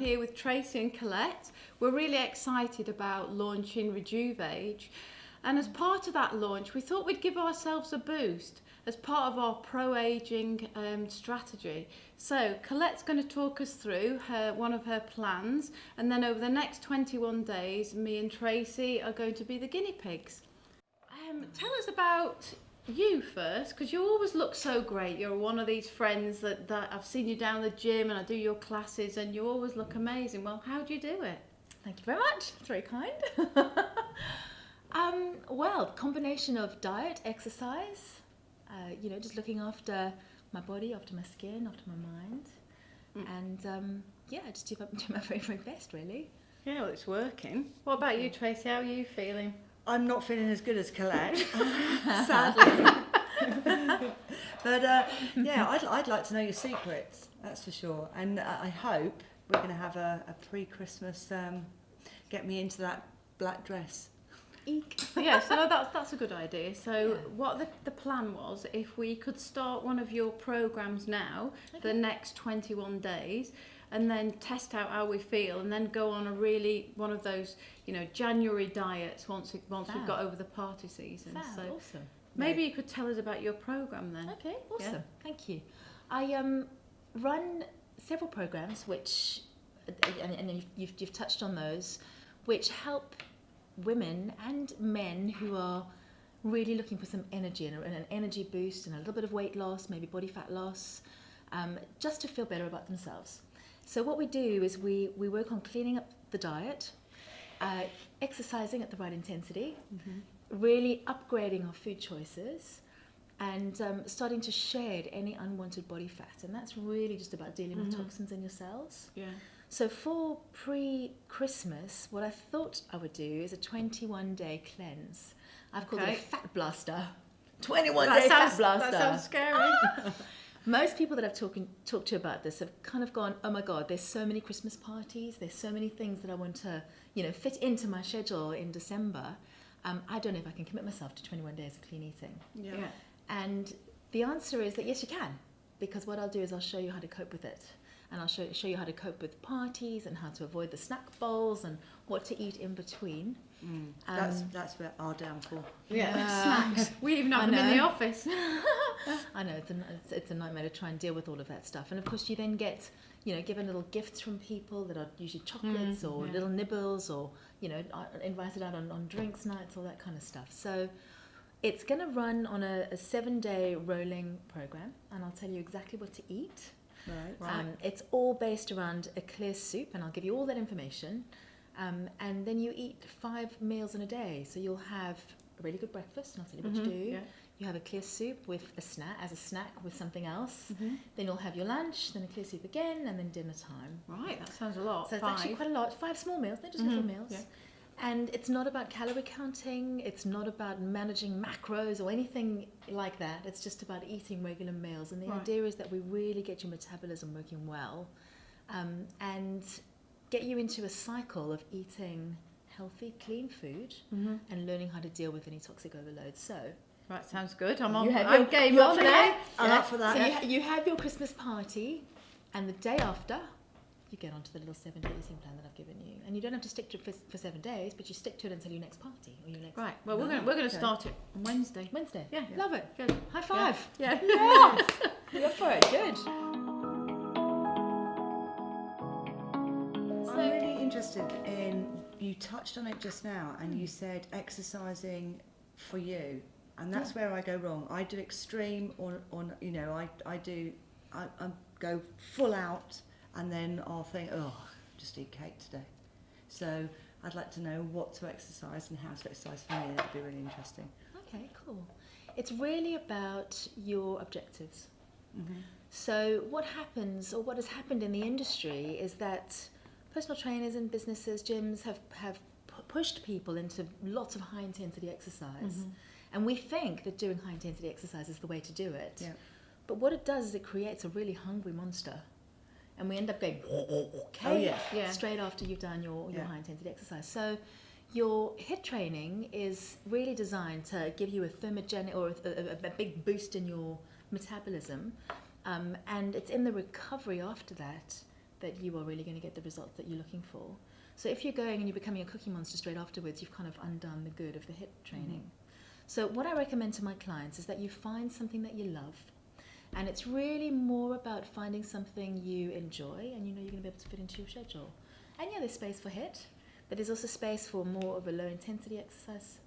here with Tracy and Colette. We're really excited about launching Rejuvage. And as part of that launch, we thought we'd give ourselves a boost as part of our pro-aging strategy. So Colette's going to talk us through one of her plans, and then over the next 21 days, me and Tracy are going to be the guinea pigs. Tell us about you first, because you always look so great. You're one of these friends that I've seen you down the gym and I do your classes and you always look amazing. Well, how do you do it? Thank you very much. That's very kind. Well, combination of diet, exercise, just looking after my body, after my skin, after my mind, and just do my very, very best, really. Yeah, well, it's working. What about you, Tracy? How are you feeling? I'm not feeling as good as Colette, sadly. But I'd like to know your secrets, that's for sure. And I hope we're going to have a pre-Christmas get me into that black dress. Eek. Yeah, so that's a good idea. So what the plan was, if we could start one of your programs now for the next 21 days, and then test out how we feel, and then go on one of those, January diets once we've got over the party season. So awesome. Maybe you could tell us about your program then. Okay, awesome. Yeah. Thank you. I run several programs, which, and you've touched on those, which help women and men who are really looking for some energy and an energy boost and a little bit of weight loss, maybe body fat loss, just to feel better about themselves. So what we do is we work on cleaning up the diet, exercising at the right intensity, really upgrading our food choices, and starting to shed any unwanted body fat. And that's really just about dealing with toxins in your cells. Yeah. So for pre-Christmas, what I thought I would do is a 21-day cleanse. I've called it a fat blaster. 21-day fat blaster. That sounds scary. Most people that I've talked to about this have kind of gone, oh my God, there's so many Christmas parties, there's so many things that I want to, fit into my schedule in December. I don't know if I can commit myself to 21 days of clean eating. Yeah. And the answer is that yes, you can, because what I'll do is I'll show you how to cope with it. And I'll show you how to cope with parties and how to avoid the snack bowls and what to eat in between. That's where our downfall. Yeah, snacks. We even have them in the office. I know, it's a nightmare to try and deal with all of that stuff. And of course you then get, given little gifts from people that are usually chocolates or little nibbles or, invited out on drinks nights, all that kind of stuff. So it's going to run on a 7-day rolling program, and I'll tell you exactly what to eat. Right. It's all based around a clear soup, and I'll give you all that information. And then you eat 5 meals in a day. So you'll have a really good breakfast, and I'll tell you what to do. Yeah. You have a clear soup with a snack with something else. Then you'll have your lunch, then a clear soup again, and then dinner time. Right, that sounds a lot. So it's actually quite a lot. 5 small meals, they're just little meals. Yeah. And it's not about calorie counting, it's not about managing macros or anything like that. It's just about eating regular meals. And the idea is that we really get your metabolism working well, and get you into a cycle of eating healthy, clean food and learning how to deal with any toxic overload. So, right, sounds good. I'm game on for that. I'm up for that. So you have your Christmas party, and the day after, you get onto the little 7-day eating plan that I've given you, and you don't have to stick to it for 7 days, but you stick to it until your next party or your next. Right. Well, we're going to start it on Wednesday. Yeah. Love it. Good. High five. Yeah. You're up for it. Good. I'm really interested in, you touched on it just now, and you said exercising for you, and that's where I go wrong. I do extreme, I go full out. And then I'll think, just eat cake today. So I'd like to know what to exercise and how to exercise for me. That'd be really interesting. Okay, cool. It's really about your objectives. So what happens, or what has happened in the industry, is that personal trainers and businesses, gyms have pushed people into lots of high intensity exercise. And we think that doing high intensity exercise is the way to do it. Yeah. But what it does is it creates a really hungry monster. And we end up going straight after you've done your high intensity exercise. So your HIIT training is really designed to give you a thermogenic or a big boost in your metabolism, and it's in the recovery after that that you are really going to get the results that you're looking for. So if you're going and you're becoming a cookie monster straight afterwards, you've kind of undone the good of the HIIT training. So what I recommend to my clients is that you find something that you love, and it's really more about finding something you enjoy and you know you're going to be able to fit into your schedule. And yeah, there's space for HIIT, but there's also space for more of a low intensity exercise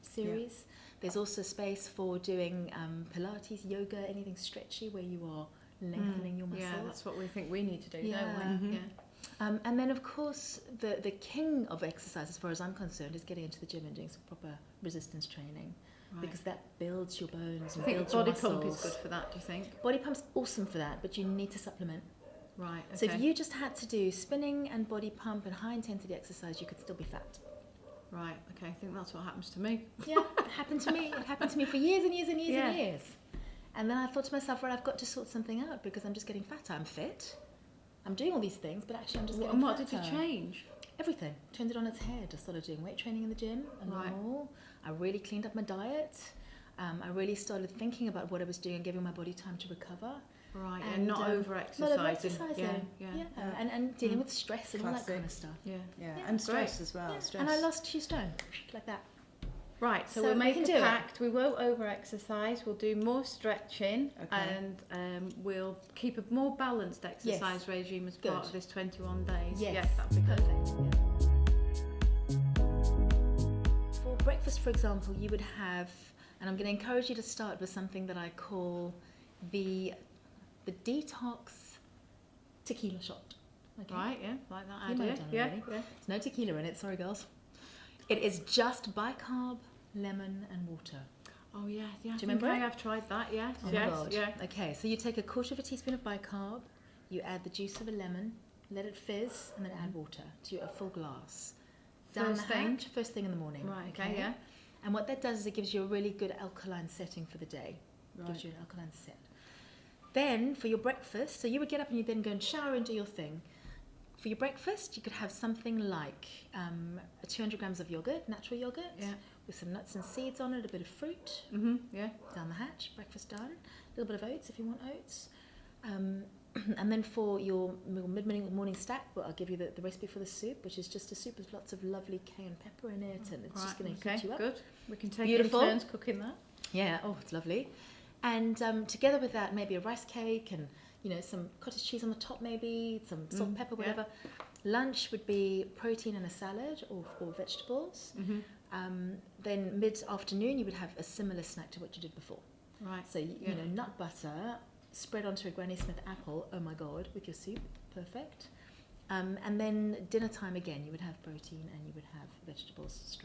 series. There's also space for doing Pilates, yoga, anything stretchy where you are lengthening your muscles. Yeah, that's what we think we need to do, Yeah. don't we? Yeah. And then, of course, the king of exercise, as far as I'm concerned, is getting into the gym and doing some proper resistance training, because that builds your bones and I think builds your body muscles. pump is good for that, do you think? Body pump's awesome for that, but you need to supplement. Right, okay. So if you just had to do spinning and body pump and high intensity exercise, you could still be fat. Right, okay, I think that's what happens to me. Yeah, it happened to me. It happened to me for years and years and years and Yeah. years. And then I thought to myself, right, I've got to sort something out because I'm just getting fatter. I'm fit. I'm doing all these things, but actually I'm just getting And what fatter. did you change? Everything. Turned it on its head. I started doing weight training in the gym a lot more. I really cleaned up my diet. I really started thinking about what I was doing and giving my body time to recover. Right, and not over-exercising. Not over-exercising. Yeah. And dealing with stress and all that kind of stuff. Yeah. Yeah, Yeah. and stress Great. as well. Yeah. Stress. And I lost 2 stone, like that. Right, so So we'll we make can a do it. pact. We won't over-exercise. We'll do more stretching, Okay. and we'll keep a more balanced exercise regime as part Good. of this 21 days. Yes, that'd be good. perfect. Yeah. For breakfast, for example, you would have, and I'm going to encourage you to start with something that I call the detox tequila shot. Okay. Right, yeah, like that You might idea. have done it Yeah, already. yeah. There's no tequila in it, sorry girls. It is just bicarb, lemon and water. Oh yeah, yeah. Do you remember I it? have tried that. Yes, Oh yes, my God. yeah. Okay, so you take a 1/4 teaspoon of bicarb, you add the juice of a lemon, let it fizz, and then add water to a full glass. Down First the thing? hatch, first thing in the morning. Right. Okay. Yeah. And what that does is it gives you a really good alkaline setting for the day. Right. Gives you an alkaline set. Then for your breakfast, so you would get up and you then go and shower and do your thing. For your breakfast, you could have something like 200 grams of yogurt, natural yogurt, Yeah. with some nuts and seeds on it, a bit of fruit. Yeah. Down the hatch, breakfast done. A little bit of oats if you want oats. And then for your mid-morning snack, well, I'll give you the recipe for the soup, which is just a soup with lots of lovely cayenne pepper in it, and it's just going to heat you up. Good. We can take Beautiful. in turns cooking that. Yeah, oh, it's lovely. And together with that, maybe a rice cake and, some cottage cheese on the top maybe, some salt and pepper, whatever. Lunch would be protein and a salad or vegetables. Then mid-afternoon, you would have a similar snack to what you did before. Right. So, nut butter, spread onto a Granny Smith apple, oh my God, with your soup, perfect. And then dinner time again, you would have protein and you would have vegetables,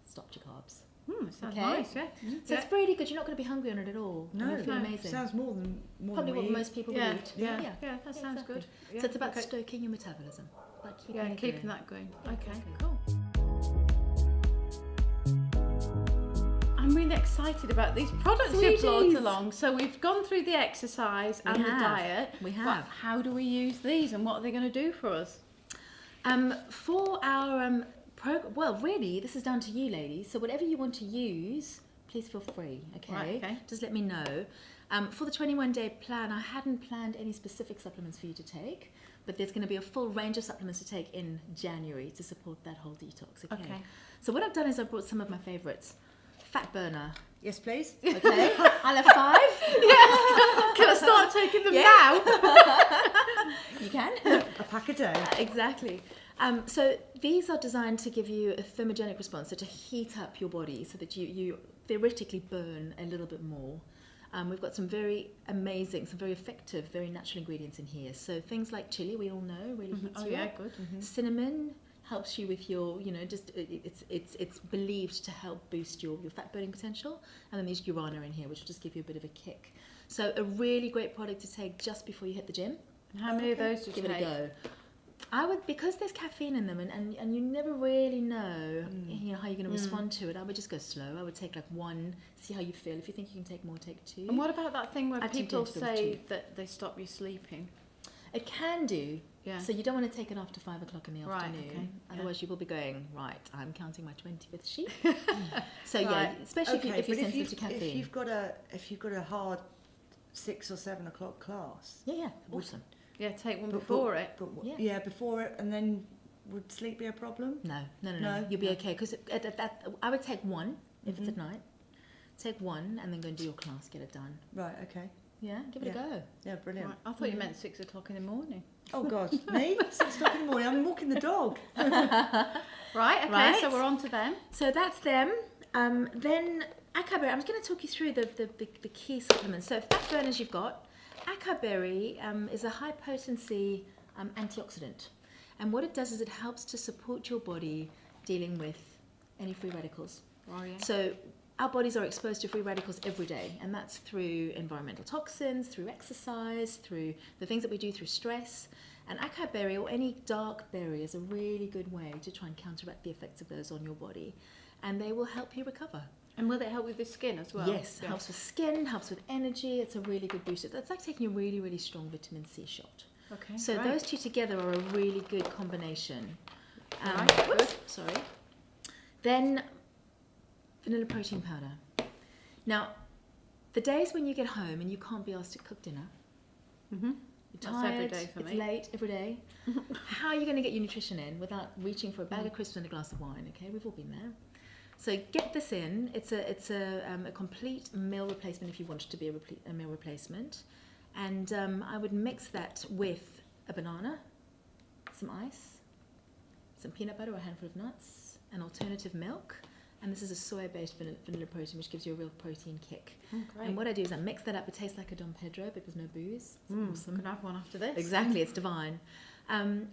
starchy carbs. Sounds Okay. nice. Yeah. So it's really good. You're not going to be hungry on it at all. No, You'll feel no. amazing. Sounds more than Probably we what eat. most people Yeah. would eat. Yeah. Yeah. Yeah. That sounds exactly. good. Yeah. So it's about Okay. stoking your metabolism. About keeping Yeah, it keeping going. that going. Okay, Exactly. cool. I'm really excited about these products you've brought Sweeties. along. So we've gone through the exercise and the have. diet. We But have. how do we use these and what are they going to do for us? For our well, really, this is down to you, ladies. So whatever you want to use, please feel free. Okay. Right, okay. Just let me know. For the 21-day plan, I hadn't planned any specific supplements for you to take, but there's going to be a full range of supplements to take in January to support that whole detox. Okay. Okay. So what I've done is I've brought some of my favorites. Fat burner. Yes, please. Okay. I'll have 5. Can I start taking them Yeah. You can. A pack a day. Exactly. So these are designed to give you a thermogenic response, so to heat up your body so that you theoretically burn a little bit more. We've got some very amazing, some very effective, very natural ingredients in here. So things like chili, we all know, really heats Oh you yeah, up. good. Cinnamon helps you with your, just it's believed to help boost your fat burning potential. And then there's guarana in here, which will just give you a bit of a kick. So a really great product to take just before you hit the gym. And how many of those do you Give take? it a go. I would, because there's caffeine in them and you never really know how you're going to respond to it, I would just go slow. I would take like 1, see how you feel. If you think you can take more, take 2. And what about that thing where Add some people tablespoons of say tea. that they stop you sleeping? It can do. Yeah. So you don't want to take it after 5 o'clock in the Right, afternoon. okay, yeah. Otherwise you will be going, right, I'm counting my 25th sheep. So yeah, Right. especially Okay, if you're but sensitive to caffeine. if you've got a hard 6 or 7 o'clock class, Yeah, awesome. Yeah, take one But- before it. But Yeah. yeah, before it, and then would sleep be a problem? No. No? You'll be No. okay because I would take one if it's at Mhm. night. Take one and then go and do your class, get it done. Right, okay. Yeah, give it a go. Yeah, brilliant. Right, I thought you meant 6 o'clock in the morning. Oh God, me? 6 o'clock in the morning, I'm walking the dog. Right, okay, Right. so we're on to them. So that's them. Then acai berry. I'm just going to talk you through the key supplements. So fat burners you've got. Acai berry is a high potency antioxidant, and what it does is it helps to support your body dealing with any free radicals. Oh, yeah. So our bodies are exposed to free radicals every day, and that's through environmental toxins, through exercise, through the things that we do through stress. And acai berry or any dark berry is a really good way to try and counteract the effects of those on your body, and they will help you recover. And will it help with the skin as well? Yes, it helps with skin, helps with energy. It's a really good booster. That's like taking a really, really strong vitamin C shot. Okay. So great. those two together are a really good combination. Right, Whoops, sorry. Then vanilla protein powder. Now, the days when you get home and you can't be asked to cook dinner, Mm-hmm. you're That's tired, every day for it's me. late every day, how are you going to get your nutrition in without reaching for a bag of crisps and a glass of wine? Okay, we've all been there. So get this in. It's a complete meal replacement if you want it to be a meal replacement. And I would mix that with a banana, some ice, some peanut butter or a handful of nuts, an alternative milk. And this is a soy-based vanilla protein, which gives you a real protein kick. Oh, great. And what I do is I mix that up. It tastes like a Dom Pedro, but there's no booze. It's awesome. I'm gonna have one after this. Exactly, it's divine.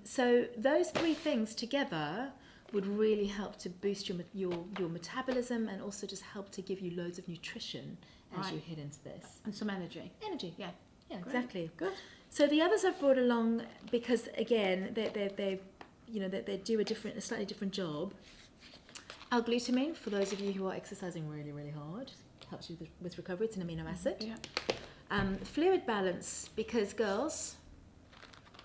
So those three things together would really help to boost your metabolism and also just help to give you loads of nutrition as Right. you head into this. And some energy. Energy. Yeah. Yeah, Great. exactly. Good. So the others I've brought along because again they do a slightly different job. L-glutamine, for those of you who are exercising really, really hard, helps you with recovery. It's an amino acid. Yeah. Fluid balance, because girls,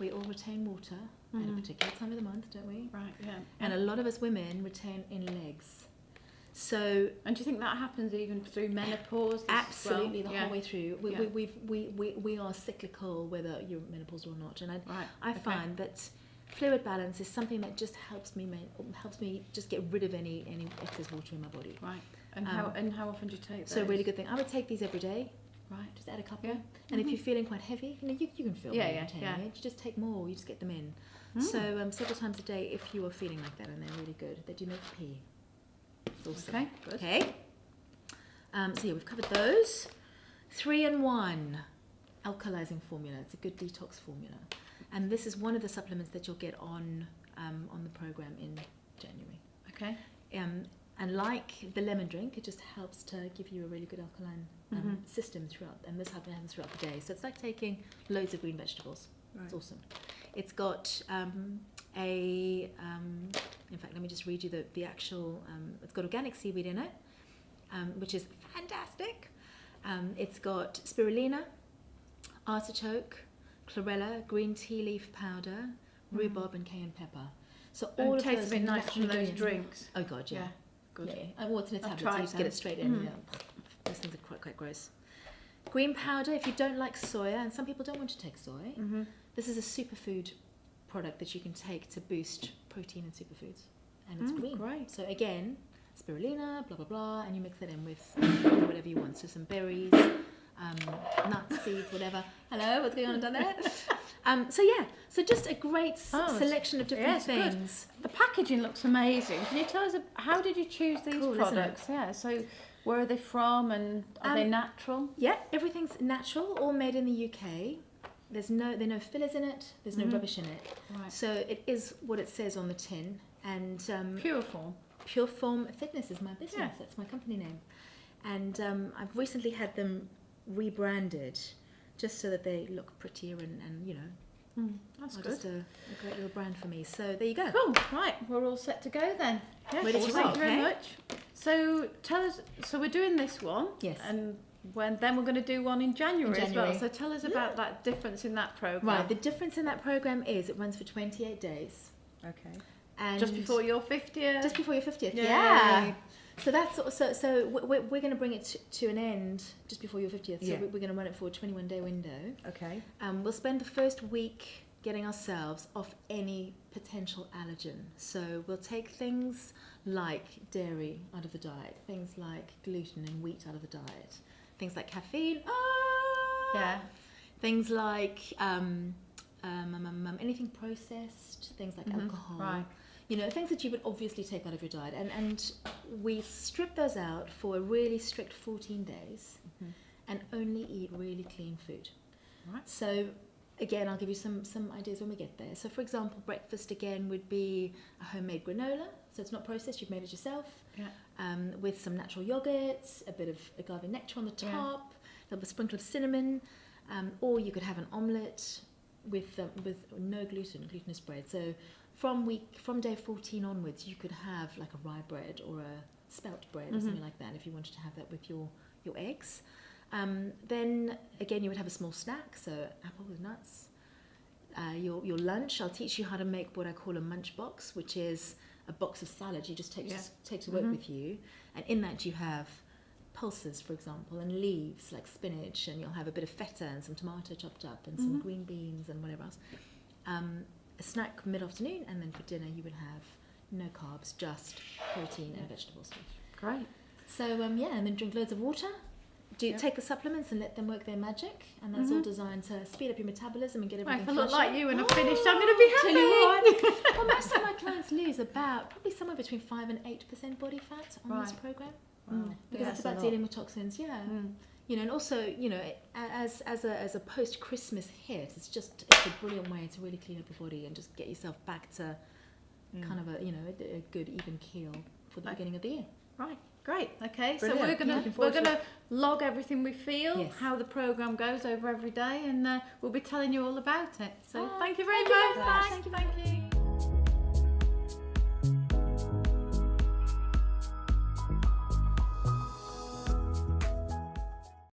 we all retain water at a particular time of the month, don't we? Right. Yeah. And a lot of us women retain in legs. So And do you think that happens even through menopause? absolutely well? the whole way through. Yeah. We are cyclical whether you're menopausal or not. And Right. I okay. find that fluid balance is something that just helps me just get rid of any excess water in my body. Right. And how often do you take those? So a really good thing. I would take these every day. Right. Just add a couple. Yeah. And if you're feeling quite heavy, you can feel Yeah, more yeah, retaining yeah. it. You just take more. You just get them in. Mm. So several times a day if you are feeling like that, and they're really good. They do make pee. It's awesome. Okay. Good. Okay. So yeah, we've covered those. 3-in-1 alkalizing formula. It's a good detox formula, and this is one of the supplements that you'll get on the program in January. Okay. And like the lemon drink, it just helps to give you a really good alkaline system throughout, and this happens throughout the day. So it's like taking loads of green vegetables. Right. It's awesome. It's got in fact, let me just read you the actual, it's got organic seaweed in it, which is fantastic. It's got spirulina, artichoke, chlorella, green tea leaf powder, rhubarb and cayenne pepper. So all And of it tastes those a bit nice natural from those ingredients. drinks. Oh god, yeah. Yeah. Good. Yeah. And well, it's in a I've tablet, so tried you just get them. it straight in. Yeah. Those things are quite gross. Green powder, if you don't like soya, and some people don't want to take soy, this is a superfood product that you can take to boost protein and superfoods. And it's green. Great. So again, spirulina, blah, blah, blah, and you mix that in with whatever you want. So some berries, nuts, seeds, whatever. Hello, what's going on down there? So just a great selection of different things. The packaging looks amazing. Can you tell us how did you choose these Cool, isn't it? products? Yeah. So where are they from, and are they natural? Yeah, everything's natural, all made in the UK. There are no fillers in it. There's no rubbish in it. Right. So it is what it says on the tin. And Pure form. Pure Form Fitness is my business. Yeah. That's my company name. And I've recently had them rebranded just so that they look prettier and you know, That's are good. just a great little brand for me. So there you go. Cool. Right, we're all set to go then. Yeah, Ready to thank rock, you very okay? much. So tell us. So we're doing this one. Yes. And then we're going to do one in January, as January. well. So tell us about that difference in that program. Right, the difference in that program is it runs for 28 days. Okay. And Just before your 50th. Just before your 50th. Yay. Yeah. So that's so we're going to bring it to an end just before your 50th. So Yeah. we're going to run it for a 21-day window. Okay. We'll spend the first week getting ourselves off any potential allergen. So we'll take things like dairy out of the diet, things like gluten and wheat out of the diet, things like caffeine. Yeah. Things like anything processed, things like alcohol. Right. You know, things that you would obviously take out of your diet. And we strip those out for a really strict 14 days and only eat really clean food. Right. So, again, I'll give you some ideas when we get there. So, for example, breakfast, again, would be a homemade granola. So it's not processed, you've made it yourself. Yeah. With some natural yogurt, a bit of agave nectar on the top, a sprinkle of cinnamon. Or you could have an omelette with no gluten, glutinous bread. So from day 14 onwards, you could have like a rye bread or a spelt bread or something like that if you wanted to have that with your eggs. Then again, you would have a small snack, so apple with nuts. Your lunch, I'll teach you how to make what I call a munch box, which is a box of salad you just take to work with you, and in that you have pulses, for example, and leaves like spinach, and you'll have a bit of feta and some tomato chopped up and some green beans and whatever else. A snack mid-afternoon, and then for dinner you would have no carbs, just protein and vegetables. Great. So and then drink loads of water. Take the supplements and let them work their magic, and that's all designed to speed up your metabolism and get everything. If I look flushing. like you when I'm finished, I'm going to be happy. Tell you what, well, most of my clients lose probably somewhere between 5 and 8% body fat on this program. Wow. Because it's about dealing with toxins, You know, and also, you know, as a post Christmas hit, it's a brilliant way to really clean up your body and just get yourself back to kind of a good even keel for the beginning of the year. Right. Great. Okay. Brilliant. So we're gonna log everything we feel, Yes. how the program goes over every day, and we'll be telling you all about it. So thank you very thank you much. very much. Thank you.